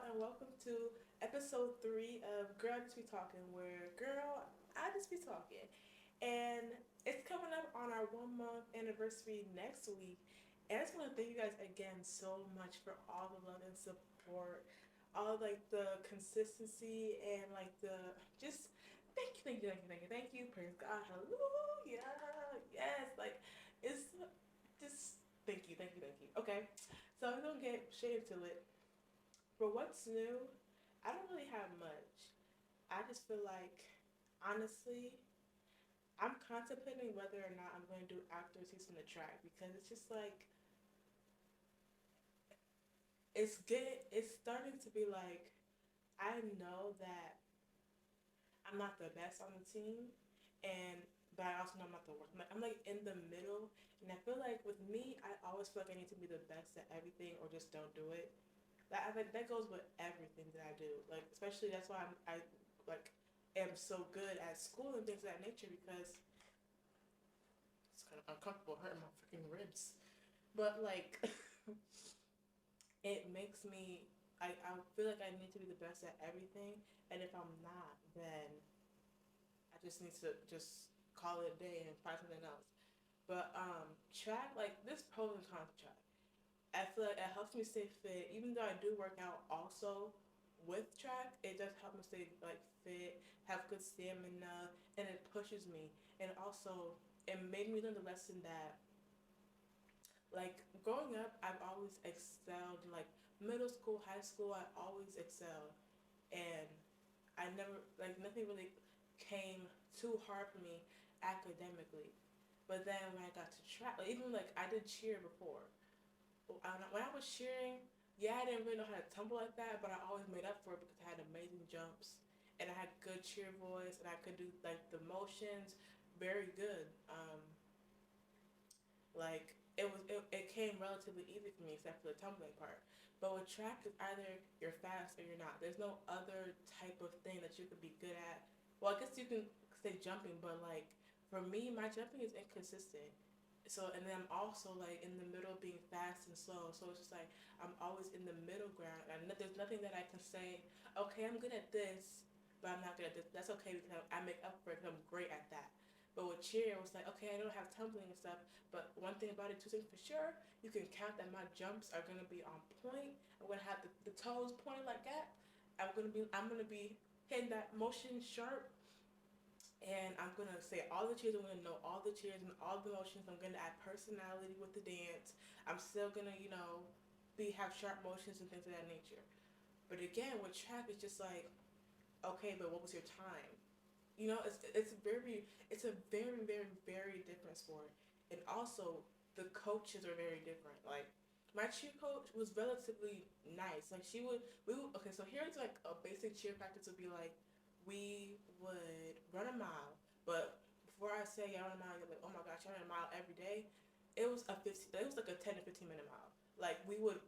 and welcome to episode 3 of Girl I Just Be Talking, where girl, I just be talking. And it's coming up on our 1 month anniversary next week. And I just want to thank you guys again so much for all the love and support, all like the consistency and like the just thank you, thank you, thank you, thank you, thank you, praise God, hallelujah, yes, like it's just thank you, thank you, thank you. Okay, so we're gonna get straight into it. For what's new, I don't really have much. I just feel like, honestly, I'm contemplating whether or not I'm going to do outdoor season the track because it's just like it's starting to be like I know that I'm not the best on the team, and but I also know I'm not the worst. I'm like in the middle, and I feel like with me, I always feel like I need to be the best at everything or just don't do it. That I think that goes with everything that I do. Like especially that's why I like am so good at school and things of that nature because it's kind of uncomfortable hurting my freaking ribs. But like it makes me I feel like I need to be the best at everything, and if I'm not, then I just need to just call it a day and find something else. But track, like this pros and cons of track. I feel like it helps me stay fit. Even though I do work out also with track, it does help me stay like fit, have good stamina, and it pushes me. And also, it made me learn the lesson that like growing up, I've always excelled. Like middle school, high school, I always excelled, and I never like nothing really came too hard for me academically. But then when I got to track, like, even like I did cheer before, when I was cheering, yeah, I didn't really know how to tumble like that, but I always made up for it because I had amazing jumps and I had good cheer voice and I could do like the motions very good. Like it came relatively easy for me except for the tumbling part. But with track, it's either you're fast or you're not. There's no other type of thing that you could be good at. Well, I guess you can say jumping, but like for me, my jumping is inconsistent. So and then I'm also like in the middle being fast and slow. So it's just like I'm always in the middle ground. And there's nothing that I can say. Okay, I'm good at this, but I'm not good at this. That's okay because I make up for it because I'm great at that. But with cheer, it was like, okay, I don't have tumbling and stuff, but one thing about it, two things for sure, you can count that my jumps are gonna be on point. I'm gonna have the toes pointed like that. I'm gonna be hitting that motion sharp, and I'm gonna say all the cheers. I'm gonna know all the cheers and all the motions. I'm gonna add personality with the dance. I'm still gonna, be have sharp motions and things of that nature. But again, with trap, it's just like, okay, but what was your time? It's a very different sport, and also the coaches are very different. Like my cheer coach was relatively nice. Like we would okay. So here's like a basic cheer practice would be like we would run a mile, but before I say yeah, run a mile, you're like, oh my gosh, I run a mile every day. It was like a 10 to 15 minute mile. Like we would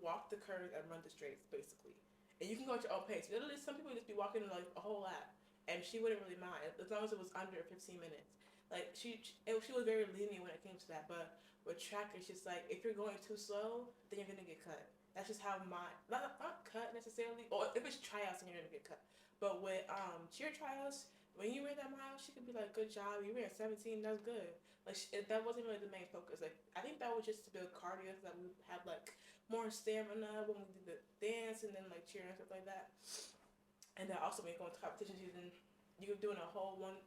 walk the curves and run the straights basically, and you can go at your own pace. Literally, some people just be walking like a whole lap, and she wouldn't really mind as long as it was under 15 minutes. Like she was very lenient when it came to that. But with track, it's just like if you're going too slow, then you're gonna get cut. That's just how my not cut necessarily, or if it's tryouts, then you're gonna get cut. But with cheer tryouts, when you ran that mile, she could be like, "Good job, you ran 17. That's good." Like that wasn't really the main focus. Like I think that was just to build cardio, so that we had like more stamina when we did the dance and then like cheer and stuff like that. And then also when you go into competitions, you're doing a whole one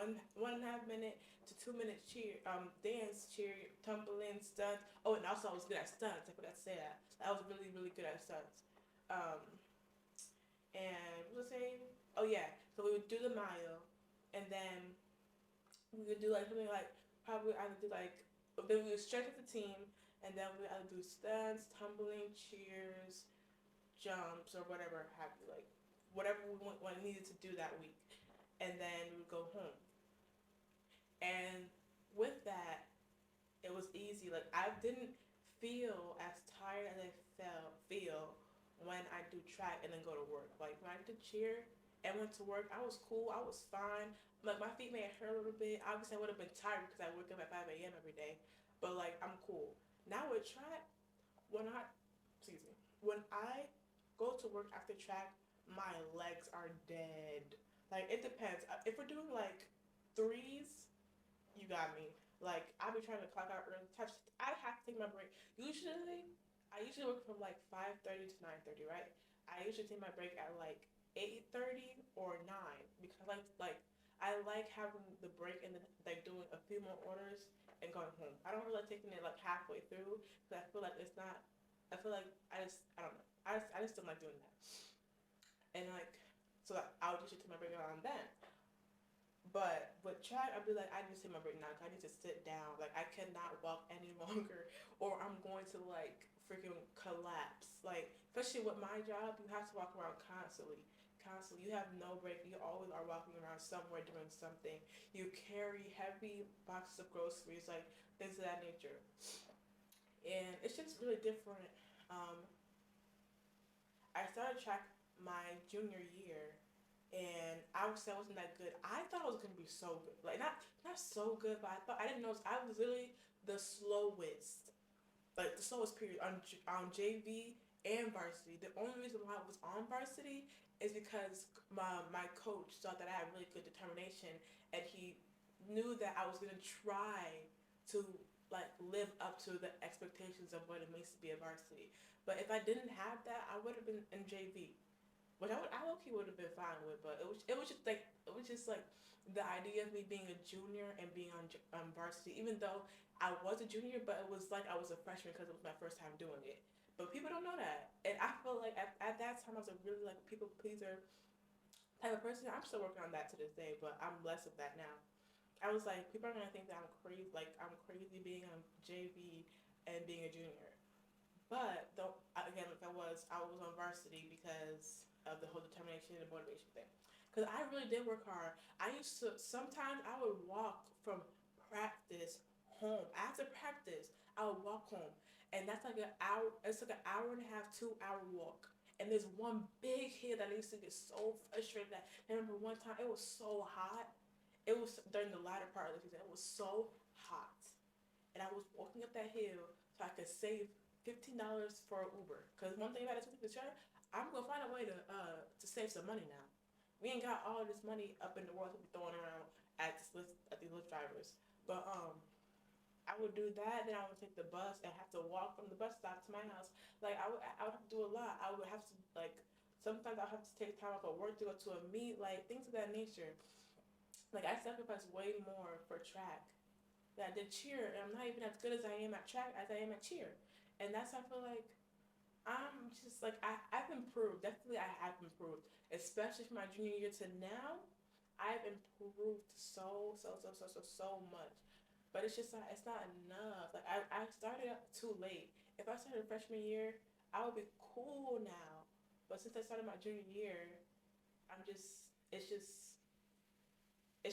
and a half minute to 2 minute cheer dance cheer tumbling stunts. Oh, and also I was good at stunts. I forgot to say that. I was really good at stunts. Um, and what was I saying? Oh yeah, so we would do the mile, and then we would do like something like probably either do like then we would stretch with the team, and then we would either do stunts, tumbling, cheers, jumps, or whatever have you, like whatever we needed to do that week, and then we would go home. And with that, it was easy. Like I didn't feel as tired as I feel when I do track and then go to work. Like when I did cheer and went to work, I was cool. I was fine. Like my feet may have hurt a little bit. Obviously, I would have been tired because I wake up at 5 a.m. every day. But like I'm cool. Now with track, when I excuse me, when I go to work after track, my legs are dead. Like it depends. If we're doing like threes, you got me. Like I'll be trying to clock out early. I have to take my break. I usually work from like 5:30 to 9:30, right? I usually take my break at like 8:30 or 9 because I like having the break and then like doing a few more orders and going home. I don't really like taking it like halfway through because I feel like it's not. I feel like I don't know. I just don't like doing that. And like so like, I would usually take my break around then. But with track, I'd be like, I need to take my break now. 'Cause I need to sit down. Like I cannot walk any longer, or I'm going to like freaking collapse. Like especially with my job, you have to walk around constantly. Constantly, you have no break. You always are walking around somewhere doing something. You carry heavy boxes of groceries, like things of that nature, and it's just really different. Um, I started track my junior year, and I would say I wasn't that good. I thought I was gonna be so good, like not so good, but I didn't know I was literally the slowest, like the slowest period on JV and varsity. The only reason why I was on varsity is because my coach thought that I had really good determination, and he knew that I was gonna try to like live up to the expectations of what it means to be a varsity. But if I didn't have that, I would have been in JV, which I low key would have been fine with. But it was just like the idea of me being a junior and being on varsity, even though I was a junior, but it was like I was a freshman because it was my first time doing it. But people don't know that, and I feel like at that time I was a really like people pleaser type of person. I'm still working on that to this day, but I'm less of that now. I was like, people are gonna think that I'm crazy being on JV and being a junior. But though again, like I was on varsity because of the whole determination and motivation thing. Because I really did work hard. I used to sometimes I would walk from practice home. After practice, I would walk home, and that's like an hour. It's like an hour and a half, 2 hour walk. And there's one big hill that I used to get so frustrated at. I remember one time it was so hot. It was during the latter part of the season. It was so hot, and I was walking up that hill so I could save $15 for an Uber. Cause one thing about it, I'm gonna find a way to save some money now. We ain't got all this money up in the world to be throwing around at these Lyft drivers. But I would do that. Then I would take the bus and have to walk from the bus stop to my house. Like I would have to do a lot. I would have to like sometimes I would have to take time off of work to go to a meet, like things of that nature. Like I sacrificed way more for track that I did cheer, and I'm not even as good as I am at track as I am at cheer. And that's I feel like I'm just like I've improved. Definitely I have improved. Especially from my junior year to now. I've improved so much. But it's just not it's not enough. Like I started up too late. If I started freshman year, I would be cool now. But since I started my junior year, I'm just it's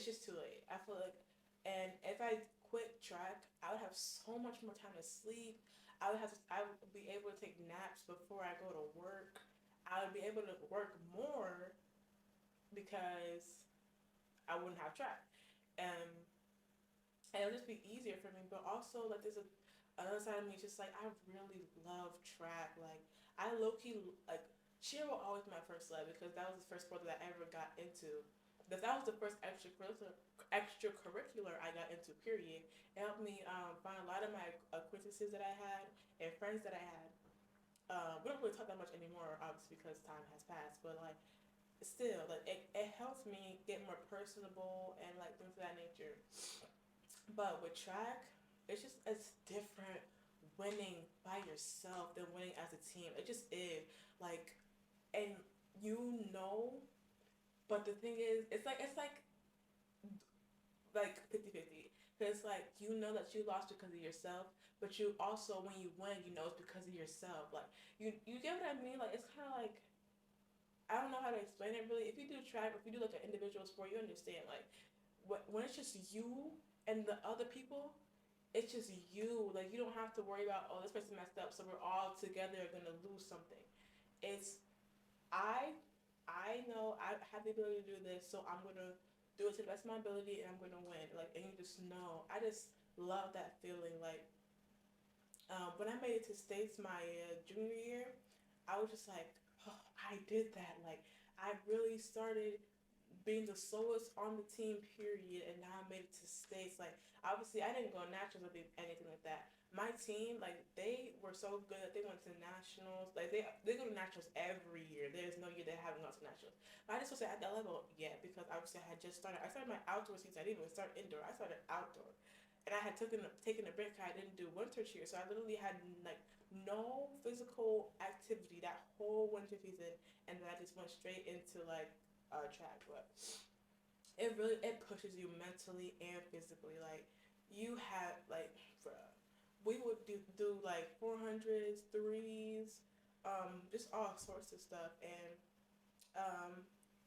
just too late. I feel like, and if I quit track, I would have so much more time to sleep. I would be able to take naps before I go to work. I would be able to work more because I wouldn't have track. Um, and it'll just be easier for me. But also, like, there's another side of me. Just like I really love track. Like I low key like cheer will always be my first love because that was the first sport that I ever got into. That was the first extracurricular I got into. Period. It helped me find a lot of my acquaintances that I had and friends that I had. We don't really talk that much anymore, obviously, because time has passed. But like, still, like, it helps me get more personable and like things of that nature. But with track, it's different winning by yourself than winning as a team. It just is like, and you know, but the thing is, it's like 50-50. Because like you know that you lost because of yourself, but you also when you win, you know it's because of yourself. Like you get what I mean? Like it's kind of like I don't know how to explain it really. If you do track, if you do like an individual sport, you understand. Like when it's just you and the other people, it's just you. Like you don't have to worry about oh this person messed up, so we're all together gonna lose something. It's I I know I have the ability to do this, so I'm gonna do it to the best of my ability, and I'm gonna win. Like and you just know. I just love that feeling. Like when I made it to states my junior year, I was just like. I did that. Like, I really started being the slowest on the team, period, and now I made it to states. Like, obviously, I didn't go nationals or anything like that. My team, like, they were so good that they went to nationals. Like, they go to nationals every year. There's no year they haven't gone to nationals. But I just wasn't at that level yet because obviously I had just started. I started my outdoor season. I didn't even start indoor. I started outdoor, and I had taken a break. I didn't do winter cheer, so I literally had like no physical activity that whole winter season, and then I just went straight into like track. But it pushes you mentally and physically. Like, you have like for we would do like 400s, threes, just all sorts of stuff, and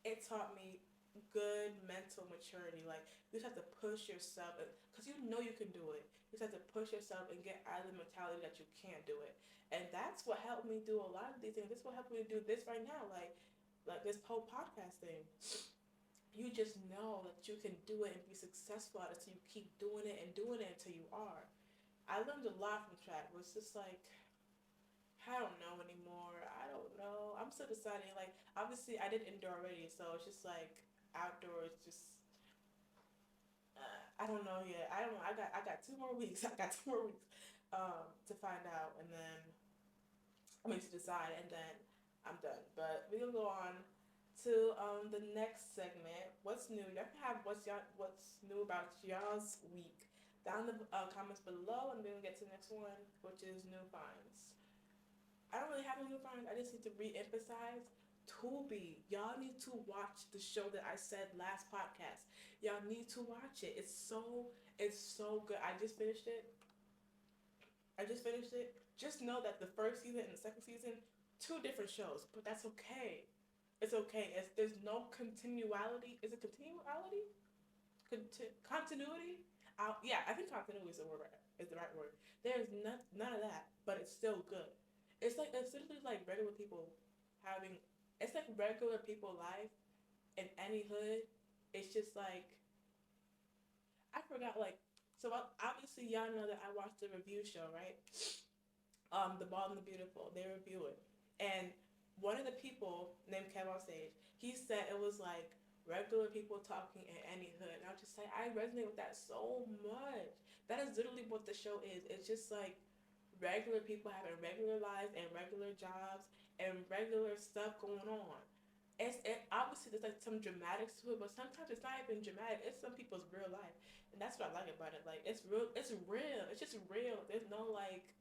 it taught me good mental maturity. Like, you just have to push yourself because you know you can do it. You just have to push yourself and get out of the mentality that you can't do it. And that's what helped me do a lot of these things. This what helped me do this right now. Like this whole podcast thing. You just know that you can do it and be successful at it, so you keep doing it and doing it until you are. I learned a lot from track. It was just like, I don't know anymore. I don't know. I'm still deciding. Like, obviously, I did indoor already, so it's just like outdoors. Just I don't know yet. I don't know. I got 2 more weeks. I got 2 more weeks to find out, and then I mean to decide, and then I'm done. But we're gonna go on to the next segment. What's new? Y'all can have what's new about y'all's week down in the comments below, and then we'll get to the next one, which is new finds. I don't really have any new finds. I just need to re-emphasize Tubi. Y'all need to watch the show that I said last podcast. Y'all need to watch it. It's so good. I just finished it. Just know that the first season and the second season, two different shows, but that's okay. It's okay. There's no continuality. Is it continuality? Continuity? Yeah, I think continuity is the word. Is the right word. There's none of that, but it's still good. It's literally like regular people having. It's like regular people life in any hood. It's just like I forgot like. So obviously y'all know that I watched the review show, right? The Bald and the Beautiful. They review it, and one of the people named Kev on stage, he said it was like regular people talking in any hood. And I was just like, I resonate with that so much. That is literally what the show is. It's just like regular people having regular lives and regular jobs and regular stuff going on. Obviously there's like some dramatics to it, but sometimes it's not even dramatic. It's some people's real life, and that's what I like about it. Like, it's real. It's real. It's just real. There's no like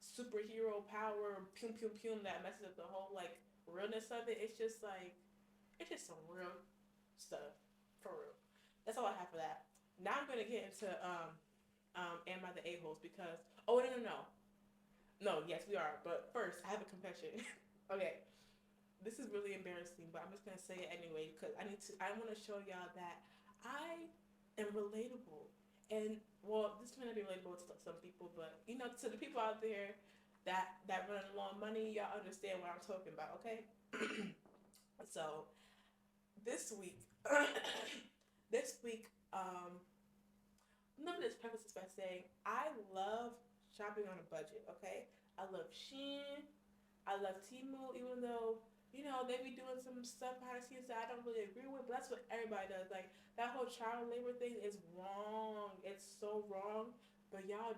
superhero power, pum pum pum that messes up the whole like realness of it. It's just some real stuff for real. That's all I have for that. Now I'm gonna get into Am I the A-holes, because no, yes we are, but first I have a confession. Okay, this is really embarrassing, but I'm just gonna say it anyway because I want to show y'all that I am relatable. And well, this may not be relatable to some people, but to the people out there that run low on money, y'all understand what I'm talking about, okay? So this week, this week, let me just preface this by saying I love shopping on a budget. Okay, I love Shein. I love Temu, even though they be doing some stuff behind the scenes that I don't really agree with. But that's what everybody does. Like, that whole child labor thing is wrong. It's so wrong. But y'all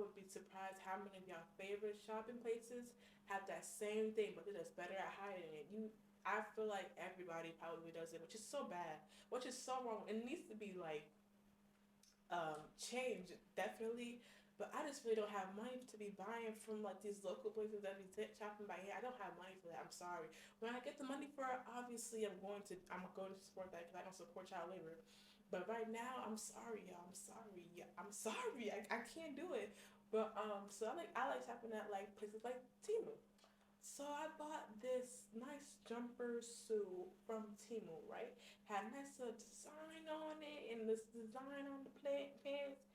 would be surprised how many of y'all favorite shopping places have that same thing, but they're just better at hiding it. I feel like everybody probably does it, which is so bad, which is so wrong. It needs to be like change, definitely. But I just really don't have money to be buying from like these local places that be shopping by here. I don't have money for that. I'm sorry. When I get the money for it, obviously I'm going to support that because I don't support child labor. But right now, I'm sorry, y'all. I'm sorry. Yeah, I'm sorry. I can't do it. But so I like shopping at like places like Temu. So I bought this nice jumper suit from Temu, right? Had a nice little design on it and this design on the pants.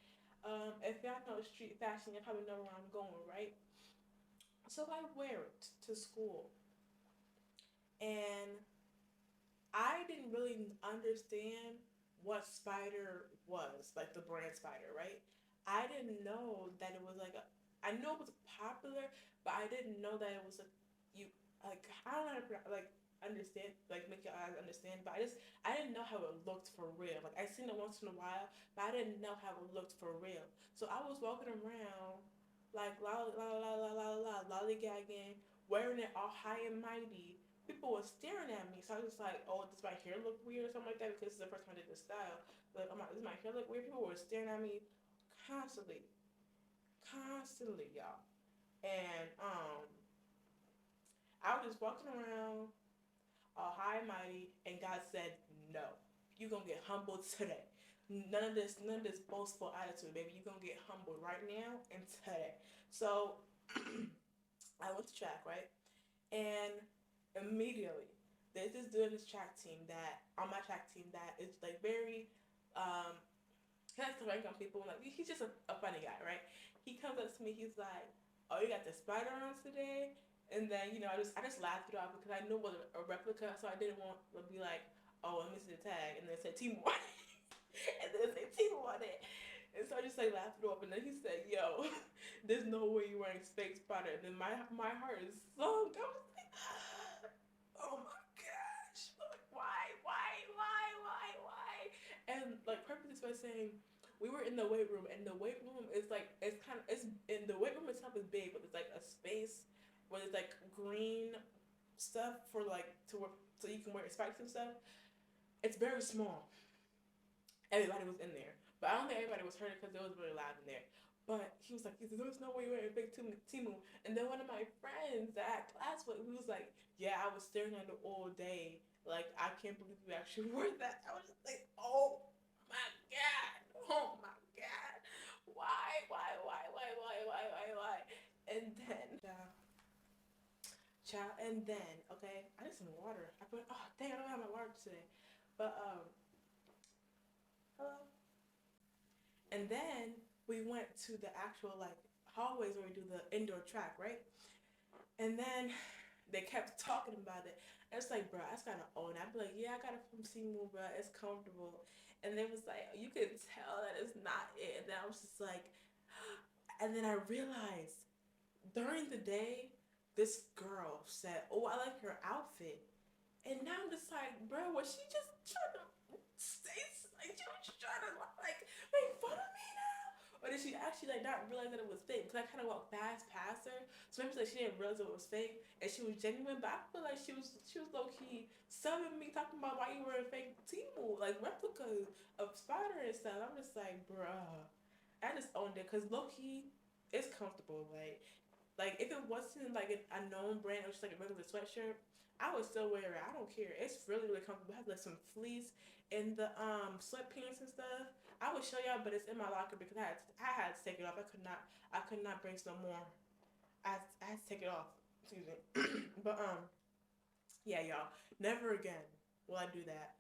If y'all know street fashion, you probably know where I'm going, right? So I wear it to school, and I didn't really understand what Spider was, like the brand Spider, right? I didn't know that it was like I know it was popular, but I didn't know that it was you like I don't know how to like understand, like make your eyes understand, but I didn't know how it looked for real. Like I seen it once in a while, but I didn't know how it looked for real. So I was walking around like la la la la la la lollygagging, wearing it all high and mighty. People were staring at me, so I was just like, "Oh, does my hair look weird or something like that?" Because it's the first time I did this style. Like, does my hair look weird? People were staring at me constantly, constantly, y'all. And I was just walking around all high and mighty, and God said, "No, you gonna get humbled today. None of this boastful attitude, baby. You gonna get humbled right now and today." So I went to track, right, and immediately there's this dude in this track team that on my track team that is like very um he likes to rank on people. Like he's just a funny guy, right? He comes up to me. He's like, "Oh, you got the spider on today?" And then I just laughed it off because I knew it was a replica, so I didn't want to be like, "Oh, let me see the tag," and then it said temu on it, and then it said temu on it. And so I just like laughed it off, and then he said, "Yo, there's no way you're wearing fake spider." And then my heart is sunk. I was like, "Oh my gosh, like, why?" And like purpose by saying we were in the weight room, and the weight room is like it's in the weight room itself is big, but it's like a space where there's like green stuff for like to work so you can wear spikes and stuff. It's very small. Everybody was in there, but I don't think everybody was hurt because it was really loud in there. But he was like, "There's no way you're wearing a big temu." And then one of my friends that I had class with, he was like, "Yeah, I was staring at it all day. Like, I can't believe you actually wore that." I was just like, "Oh my god, oh my god, why?" And then, child, and then, okay, I need some water. Oh dang, I don't have my water today, but hello. And then we went to the actual like hallways where we do the indoor track, right? And then they kept talking about it. And it's like, bro, I just gotta own it. I'd be like, yeah, I got it from Temu, bro. It's comfortable. And they was like, you could tell that it's not it. And then I was just like, and then I realized during the day, this girl said, "Oh, I like your outfit." And now I'm just like, bro, was she just trying to say, like, she was trying to, like, make fun of me now? Or did she actually, like, not realize that it was fake? Because I kind of walked past her. So maybe, like, she didn't realize it was fake and she was genuine. But I feel like she was low key subbing me, talking about why you were a fake Temu, like, replicas of Spider and stuff. I'm just like, bruh. I just owned it because low key, it's comfortable. Like if it wasn't like a known brand, it was just like a regular sweatshirt, I would still wear it. I don't care. It's really really comfortable. It has like some fleece in the sweatpants and stuff. I would show y'all, but it's in my locker because I had to take it off. I could not bring some more. I had to take it off. Excuse me. But yeah, y'all. Never again will I do that.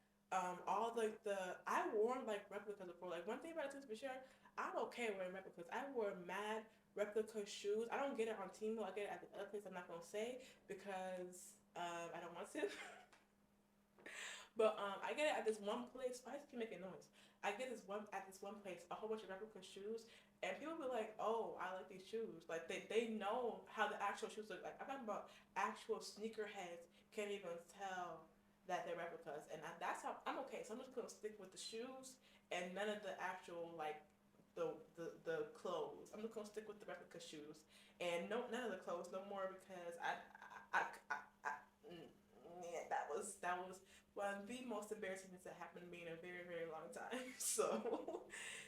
All like the I wore like replicas before. Like one thing about this for sure, I'm okay wearing replicas. I wore mad replica shoes. I don't get it on Temu. I get it at the other place. I'm not gonna say because I don't want to. But I get it at this one place. Why does it keep making noise? I get this one at this one place a whole bunch of replica shoes, and people be like, "Oh, I like these shoes." Like they know how the actual shoes look like. I'm talking about actual sneakerheads can't even tell that they're replicas, and that's how I'm okay. So I'm just gonna stick with the shoes and none of the actual like the clothes. I'm just gonna stick with the replica shoes and no none of the clothes no more because yeah, that was one of the most embarrassing things that happened to me in a very very long time. So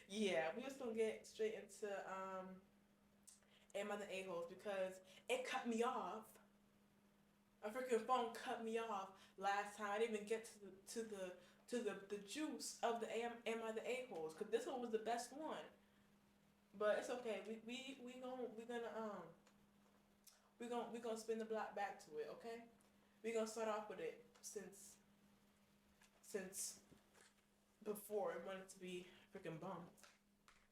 yeah, we just gonna get straight into Am I the A-holes because it cut me off. A freaking phone cut me off last time. I didn't even get to the juice of the am I the A-holes because this one was the best one. But it's okay. We gonna spin the block back to it. Okay. We gonna start off with it since before it wanted to be freaking bum.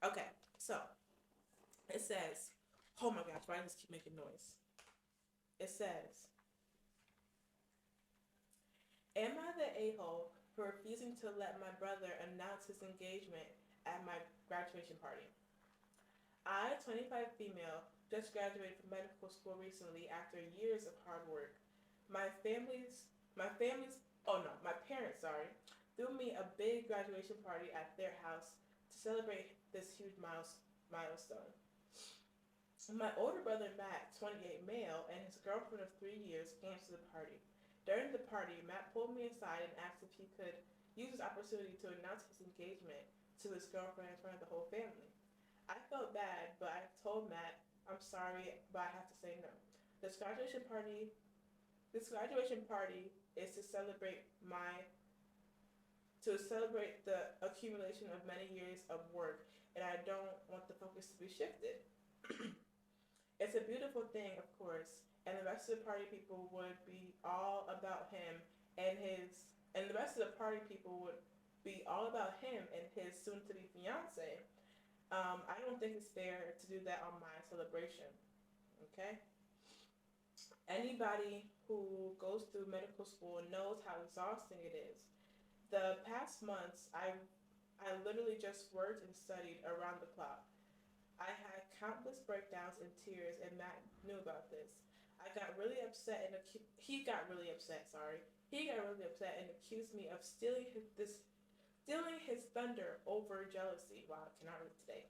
Okay. So it says, oh my gosh, why does this keep making noise? It says, am I the a-hole for refusing to let my brother announce his engagement at my graduation party? I, 25 female, just graduated from medical school recently after years of hard work. My my parents, sorry, threw me a big graduation party at their house to celebrate this huge milestone. My older brother Matt, 28 male, and his girlfriend of 3 years came to the party. During the party, Matt pulled me aside and asked if he could use this opportunity to announce his engagement to his girlfriend in front of the whole family. I felt bad, but I told Matt, I'm sorry, but I have to say no. This graduation party, this graduation party is to celebrate the accumulation of many years of work, and I don't want the focus to be shifted. It's a beautiful thing, of course, and the rest of the party people would be all about him and his, and the rest of the party people would be all about him and his soon-to-be fiance. I don't think it's fair to do that on my celebration. Okay. Anybody who goes through medical school knows how exhausting it is. The past months, I literally just worked and studied around the clock. I had countless breakdowns and tears, and Matt knew about this. I got really upset and he got really upset. Sorry, he got really upset and accused me of stealing his thunder over jealousy. Wow, I cannot read today.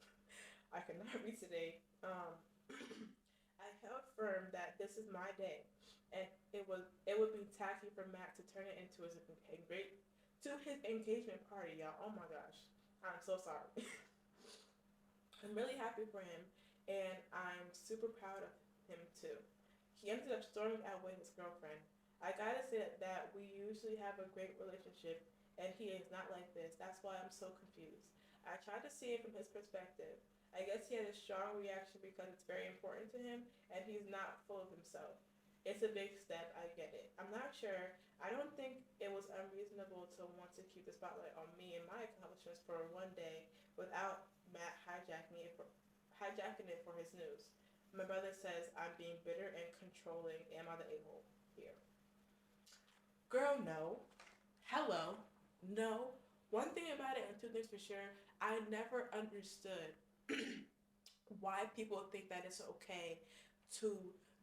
I cannot read today. I held firm that this is my day, and it would be tacky for Matt to turn it into his engagement party, y'all. Oh my gosh, I'm so sorry. I'm really happy for him, and I'm super proud of him too. He ended up storming out with his girlfriend. I gotta say that we usually have a great relationship, and he is not like this. That's why I'm so confused. I tried to see it from his perspective. I guess he had a strong reaction because it's very important to him, and he's not full of himself. It's a big step, I get it. I'm not sure. I don't think it was unreasonable to want to keep the spotlight on me and my accomplishments for one day without Matt hijacking it for his news. My brother says I'm being bitter and controlling. Am I the a-hole here? Girl, no. Hello. No. One thing about it, and two things for sure, I never understood why people think that it's okay to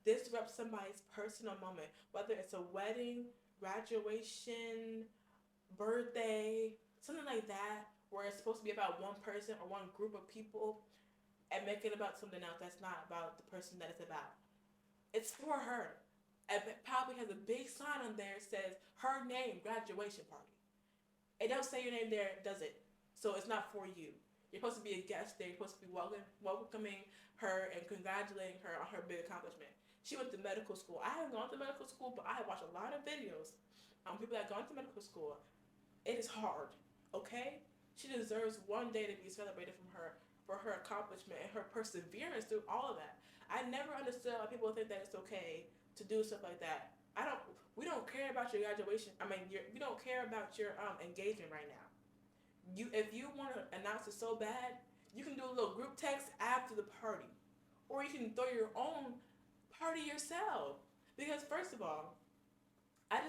disrupt somebody's personal moment, whether it's a wedding, graduation, birthday, something like that, where it's supposed to be about one person or one group of people, and make it about something else that's not about the person that it's about. It's for her. And it probably has a big sign on there that says her name, graduation party. It don't say your name there, does it? So it's not for you. You're supposed to be a guest there. You're supposed to be welcoming her and congratulating her on her big accomplishment. She went to medical school. I haven't gone to medical school, but I have watched a lot of videos on people that have gone to medical school. It is hard, okay? She deserves one day to be celebrated from her for her accomplishment and her perseverance through all of that. I never understood why people think that it's okay to do stuff like that. We don't care about your graduation. We don't care about your engagement right now. If you want to announce it so bad, you can do a little group text after the party, or you can throw your own party yourself. Because first of all, that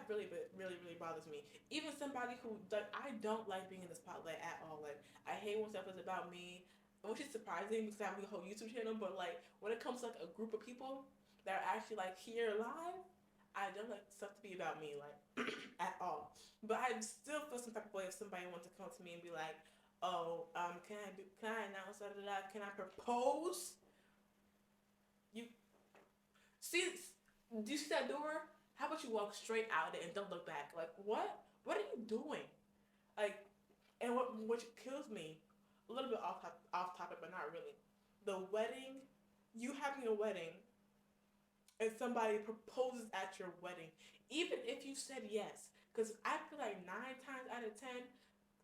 really bothers me. Even somebody who I don't like being in the spotlight at all. Like I hate when stuff is about me, which is surprising because I have a whole YouTube channel. But like when it comes to like a group of people that are actually like here live, I don't like stuff to be about me like at all. But I still feel some type of way if somebody wants to come to me and be like, "Oh, can I announce that? Can I propose?" You see, do you see that door? How about you walk straight out of it and don't look back? Like what? What are you doing? Like, and what kills me, a little bit off topic, but not really. The wedding, you having a wedding, and somebody proposes at your wedding, even if you said yes. Because I feel like 9 times out of 10,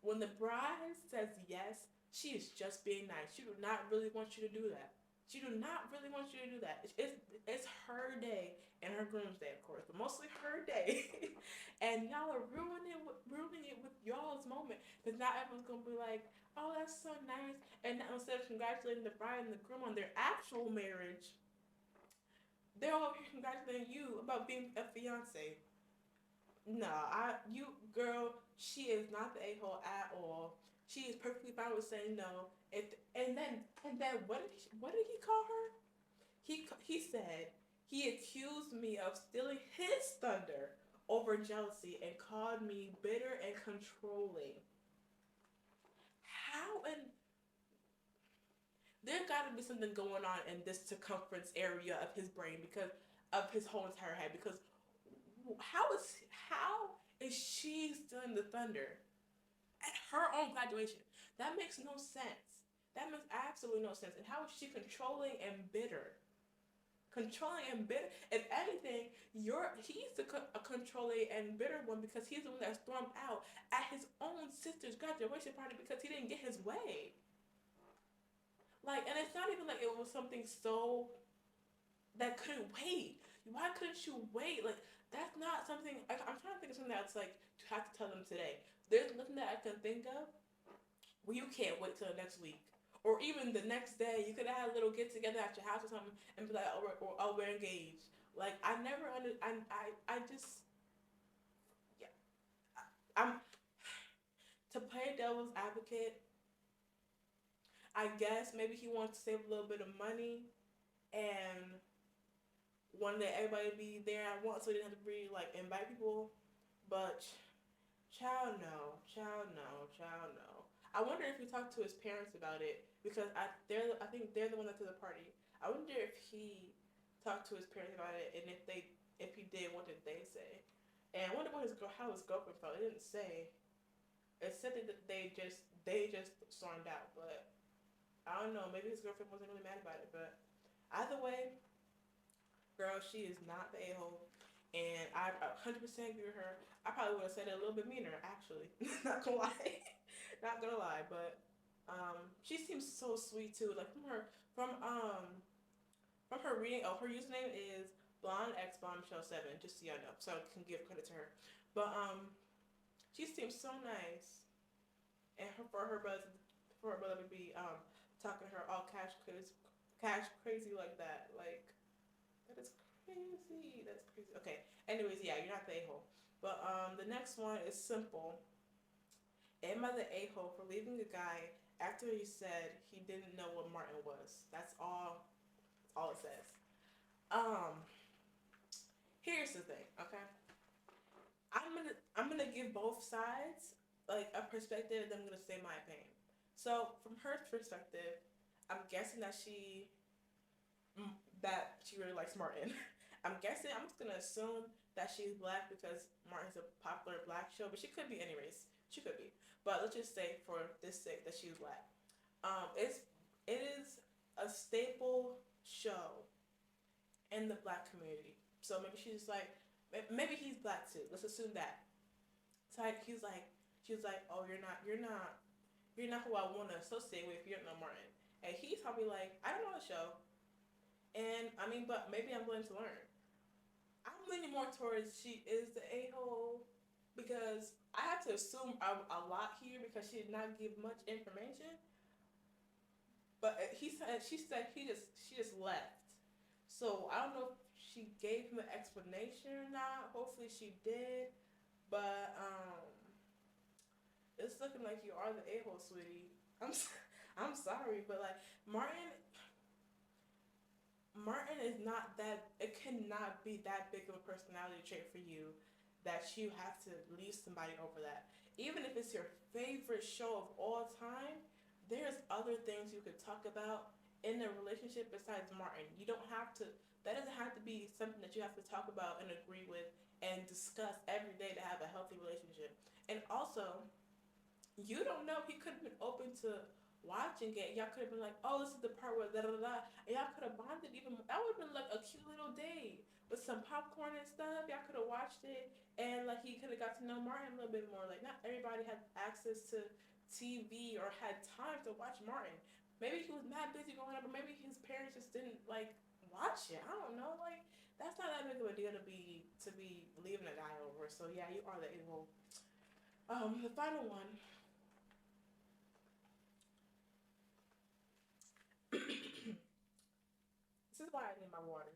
when the bride says yes, she is just being nice. She do not really want you to do that. She do not really want you to do that. It's her day and her groom's day, of course, but mostly her day. And y'all are ruining it with y'all's moment. Because now everyone's gonna be like, "Oh, that's so nice." And now instead of congratulating the bride and the groom on their actual marriage, they're all here congratulating you about being a fiance. No, girl, she is not the a-hole at all. She is perfectly fine with saying no. And then what did he call her? He said He accused me of stealing his thunder over jealousy and called me bitter and controlling. How and there got to be something going on in this circumference area of his brain because of his whole entire head. Because how is she stealing the thunder at her own graduation? That makes no sense. That makes absolutely no sense. And how is she controlling and bitter? Controlling and bitter. If anything, he's a controlling and bitter one because he's the one that's stormed out at his own sister's graduation party because he didn't get his way. Like, and it's not even like it was something so that couldn't wait. Why couldn't you wait? Like, that's not something. I'm trying to think of something that's like you have to tell them today. There's nothing that I can think of where you can't wait till the next week. Or even the next day, you could have a little get together at your house or something and be like, oh, we're engaged. Like, I never I just, yeah. I'm, to play devil's advocate, I guess maybe he wants to save a little bit of money and wanted everybody to be there at once so he didn't have to be like invite people. But child no, child no, child no. I wonder if he talked to his parents about it because I think they're the one that threw the party. I wonder if he talked to his parents about it and if he did, what did they say? And I wonder how his girlfriend felt. It didn't say. It said that they just stormed out, but I don't know. Maybe his girlfriend wasn't really mad about it, but either way, girl, she is not the a-hole. And I 100% agree with her. I probably would have said it a little bit meaner, actually. Not gonna lie. Not gonna lie, but she seems so sweet too. Like from her reading. Oh, her username is Blonde X Bombshell 7. Just so y'all know, so I can give credit to her. But she seems so nice, and for her brother to be talking to her all cash crazy like that, like that is crazy. That's crazy. Okay. Anyways, yeah, you're not the a-hole. But the next one is simple. Am I the a-hole for leaving a guy after he said he didn't know what Martin was? That's all. That's all it says. Um, Here's the thing. Okay, I'm gonna give both sides like a perspective, and then I'm gonna say my opinion. So from her perspective, I'm guessing that she really likes Martin. I'm guessing. I'm just gonna assume that she's black because Martin's a popular black show, but she could be any race. She could be, but let's just say for this sake that she's black. It is a staple show in the black community. So maybe she's like, maybe he's black too. Let's assume that. So she was like, oh, you're not who I want to associate with. You don't know Martin, and he's probably like, I don't know the show, and I mean, but maybe I'm willing to learn. I'm leaning more towards she is the a-hole because I have to assume a lot here because she did not give much information. But she said she just left. So I don't know if she gave him an explanation or not. Hopefully she did. But it's looking like you are the a-hole, sweetie. I'm I'm sorry, but like Martin is not that. It cannot be that big of a personality trait for you that you have to leave somebody over that. Even if it's your favorite show of all time, there's other things you could talk about in a relationship besides Martin. You don't have to. That doesn't have to be something that you have to talk about and agree with and discuss every day to have a healthy relationship. And also, you don't know. He could have been open to watching it. Y'all could have been like, "Oh, this is the part where da da da," and y'all could have bonded even. That would have been like a cute little day with some popcorn and stuff. Y'all could have watched it, and like he could have got to know Martin a little bit more. Like not everybody had access to TV or had time to watch Martin. Maybe he was mad busy growing up, or maybe his parents just didn't like watch it. I don't know. Like that's not that big of a deal to be leaving a guy over. So yeah, you are the a-hole. The final one. This is why I need my water.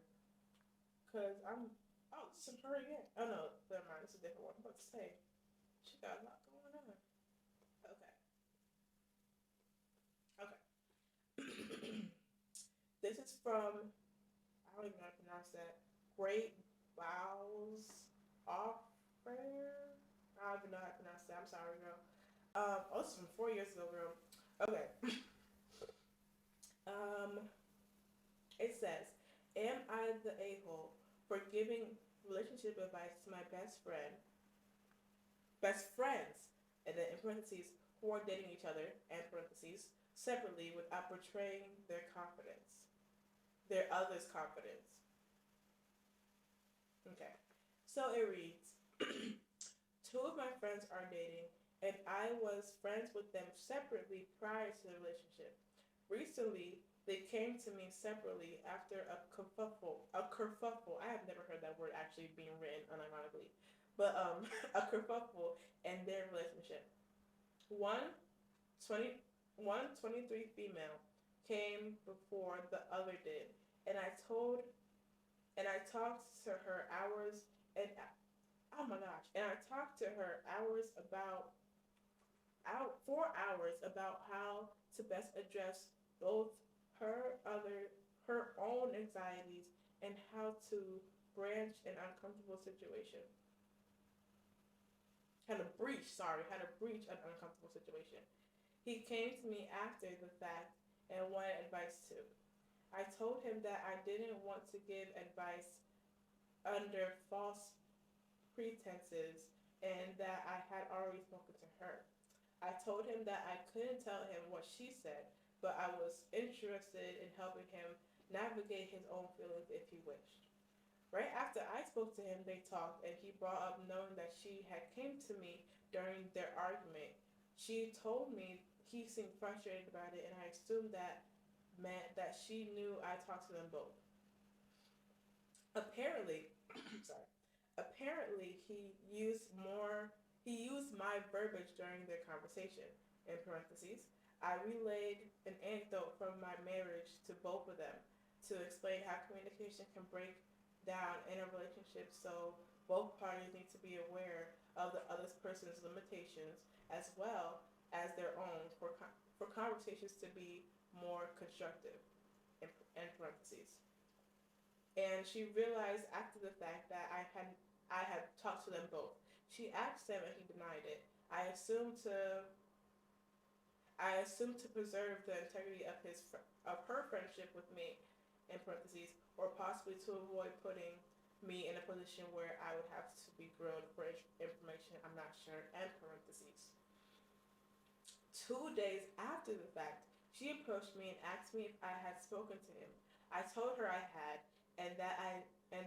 Cause I'm. Oh, this is her again. Oh no, never mind. This is a different one. I'm about to say she got a lot going on. Okay. Okay. This is from. I don't even know how to pronounce that. great vows offer. I don't even know how to pronounce that. I'm sorry, girl. Oh, this is from 4 years ago, girl. Okay. Um, it says, "Am I the a-hole for giving relationship advice to my best friends, and then in parentheses, who are dating each other, and parentheses, separately without betraying their other's confidence?" Okay. So it reads, two of my friends are dating, and I was friends with them separately prior to the relationship. Recently, they came to me separately after a kerfuffle. A kerfuffle. I have never heard that word actually being written unironically. But a kerfuffle in their relationship. One 20, one 23 female came before the other did, and I talked to her hours and oh my gosh, and I talked to her hours about out 4 hours about how to best address both her other her own anxieties and how to branch an uncomfortable situation. How to breach an uncomfortable situation. He came to me after the fact and wanted advice too. I told him that I didn't want to give advice under false pretenses and that I had already spoken to her. I told him that I couldn't tell him what she said, but I was interested in helping him navigate his own feelings if he wished. Right after I spoke to him, they talked, and he brought up knowing that she had came to me during their argument. She told me he seemed frustrated about it, and I assumed that meant that she knew I talked to them both. Apparently, sorry. Apparently, he used my verbiage during their conversation. In parentheses, I relayed an anecdote from my marriage to both of them to explain how communication can break down in a relationship, so both parties need to be aware of the other person's limitations as well as their own for conversations to be more constructive. In parentheses, and she realized after the fact that I had talked to them both. She asked him, and he denied it. I assumed to preserve the integrity of her friendship with me, in parentheses, or possibly to avoid putting me in a position where I would have to be grilled for information I'm not sure, end parentheses. 2 days after the fact, she approached me and asked me if I had spoken to him. I told her I had, and that I and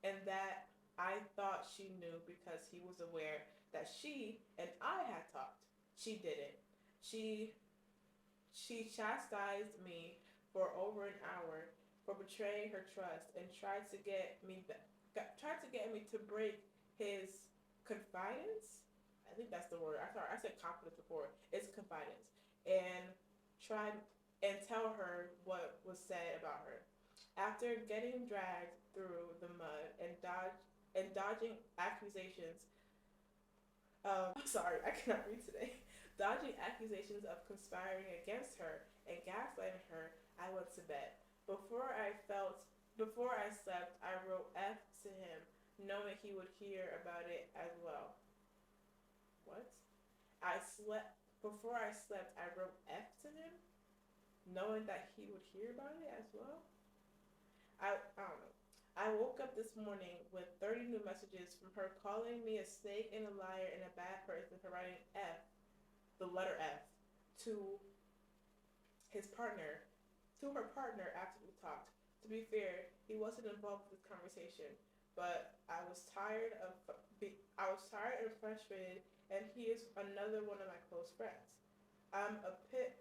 and that I thought she knew because he was aware that she and I had talked. She didn't. She she chastised me for over an hour for betraying her trust and tried to get me to break his confidence. I think that's the word. I said confidence before. It's confidence, and try and tell her what was said about her. After getting dragged through the mud and dodging accusations sorry, I cannot read today. Dodging accusations of conspiring against her and gaslighting her, I went to bed. Before I slept, I wrote F to him, knowing he would hear about it as well. What? I slept Before I slept, I wrote F to him, knowing that he would hear about it as well. I don't know. I woke up this morning with 30 new messages from her calling me a snake and a liar and a bad person for writing F, the letter F, to his partner, to her partner after we talked. To be fair, he wasn't involved with this conversation, but I was tired and frustrated, and he is another one of my close friends. I'm a bit,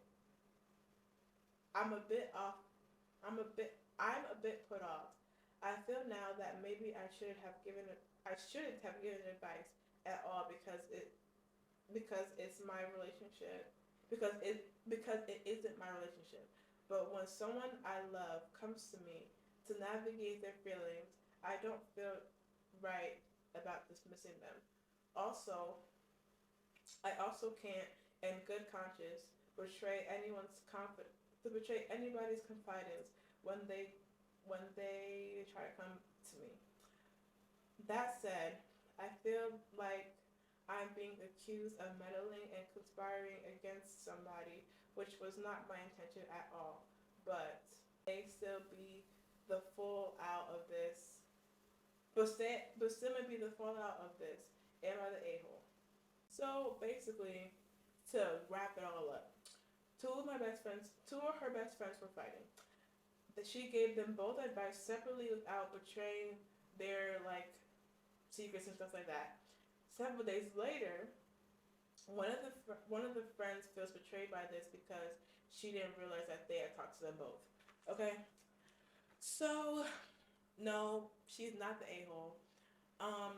I'm a bit off. I'm a bit put off. I feel now that maybe I shouldn't have given advice at all because it's my relationship because it isn't my relationship. But when someone I love comes to me to navigate their feelings, I don't feel right about dismissing them. Also, I also can't, in good conscience, betray anybody's confidence when they try to come to me. That said, I feel like I'm being accused of meddling and conspiring against somebody, which was not my intention at all. But may still be the fallout of this. But still may be the fallout of this. Am I the a hole? So basically, to wrap it all up, two of her best friends were fighting. That she gave them both advice separately without betraying their like secrets and stuff like that. Several days later, one of the friends feels betrayed by this because she didn't realize that they had talked to them both. Okay, so no, she's not the a hole. Um,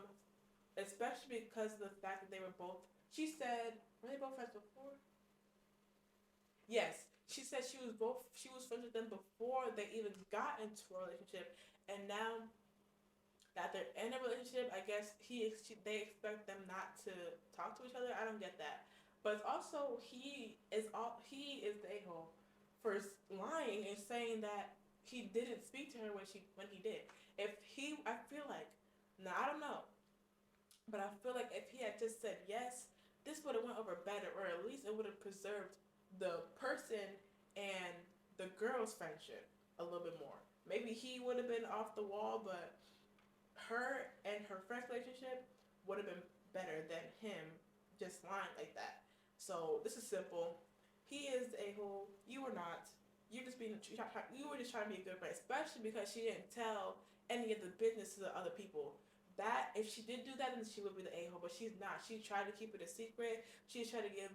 Especially because of the fact that they were both. She said, were they both friends before? Yes, she said she was both. She was friends with them before they even got into a relationship, and now that they're in a relationship, I guess they expect them not to talk to each other. I don't get that, but also he is the a hole for lying and saying that he didn't speak to her when he did. If he, I feel like, now I don't know, but I feel like if he had just said yes, this would have went over better, or at least it would have preserved the person and the girl's friendship a little bit more. Maybe he would have been off the wall, but her and her friend's relationship would have been better than him just lying like that. So this is simple. He is the a-hole. You are not. You're just being. You were just trying to be a good friend, especially because she didn't tell any of the business to the other people. That if she did do that, then she would be the a-hole. But she's not. She tried to keep it a secret. She's trying to give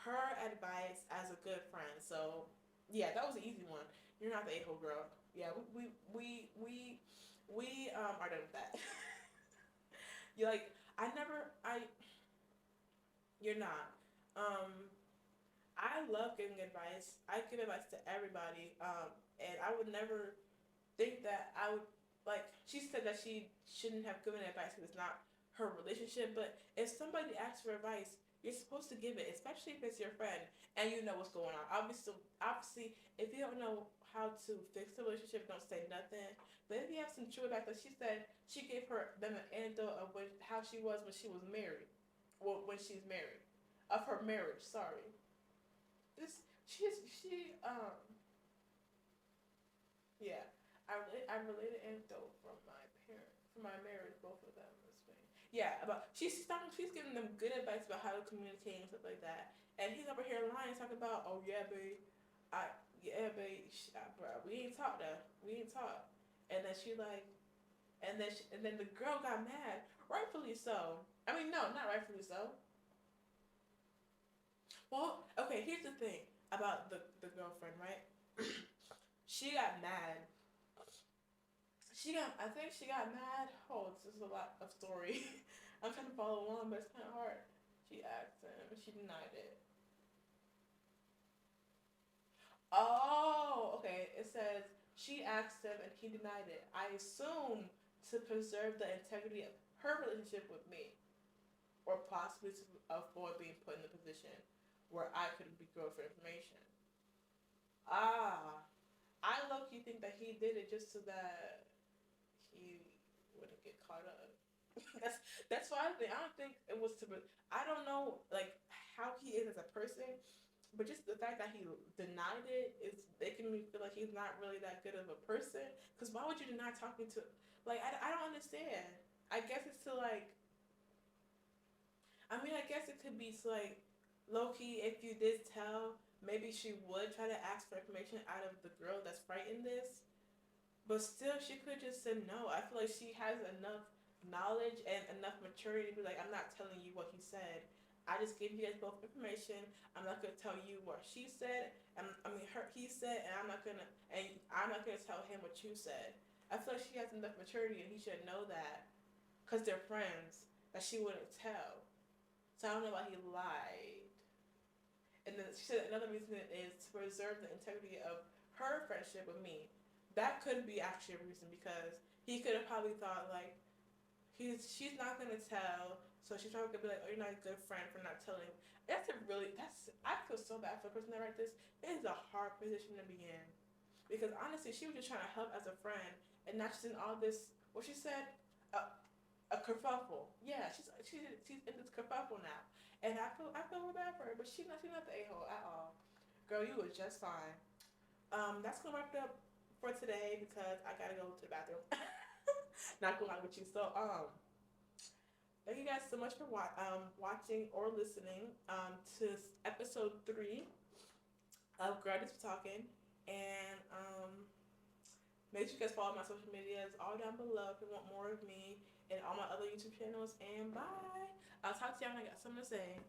her advice as a good friend. So yeah, that was an easy one. You're not the a-hole girl. Yeah, we are done with that. You like I never I you're not. Um I love giving advice. I give advice to everybody. And I would never think that I would like she said that she shouldn't have given advice because it's not her relationship, but if somebody asks for advice, you're supposed to give it, especially if it's your friend and you know what's going on. Obviously, if you don't know how to fix the relationship, don't say nothing. But if you have some true advice, like she said, she gave them an anecdote of how she was when she was married, well, when she's married, of her marriage. Sorry, this she yeah. I related anecdote from my parents, from my marriage, both of them. Yeah, about she's giving them good advice about how to communicate and stuff like that. And he's over here lying, talking about, oh yeah, babe, bro, we ain't talked though, we ain't talked. And then she like, and then the girl got mad, rightfully so. I mean, no, not rightfully so. Well, okay, here's the thing about the girlfriend, right? She got mad. I think she got mad. Oh, this is a lot of story. I'm trying to follow along, but it's kind of hard. She asked him, she denied it. Oh, okay. It says she asked him and he denied it. I assume to preserve the integrity of her relationship with me, or possibly to avoid being put in a position where I could be grilled for information. Ah, I low key think that he did it just so that he wouldn't get caught up. that's that's why I don't think it was to. I don't know like how he is as a person, but just the fact that he denied it is making me feel like he's not really that good of a person. Because why would you deny talking to? Like I don't understand. I guess it's to like. I mean, I guess it could be to like low key if you did tell. Maybe she would try to ask for information out of the girl that's writing this. But still, she could just say no. I feel like she has enough knowledge and enough maturity to be like, I'm not telling you what he said. I just gave you guys both information. I'm not gonna tell you what she said. He said, and I'm not gonna tell him what you said. I feel like she has enough maturity, and he should know that, cause they're friends. That she wouldn't tell. So I don't know why he lied. And then she said another reason is to preserve the integrity of her friendship with me. That could be actually a reason because he could have probably thought like she's not gonna tell, so she's probably gonna be like, oh, you're not a good friend for not telling. I feel so bad for the person that wrote this. It is a hard position to be in because honestly, she was just trying to help as a friend and not just in all this. What she said, a kerfuffle. Yeah, she's in this kerfuffle now, and I feel real bad for her, but she's not the a hole at all. Girl, you was just fine. That's gonna wrap it up for today because I gotta go to the bathroom. Not gonna lie with you. So thank you guys so much for watching or listening to episode 3 of Girl Just Talking, and make sure you guys follow my social medias all down below if you want more of me and all my other YouTube channels. And bye. I'll talk to y'all when I got something to say.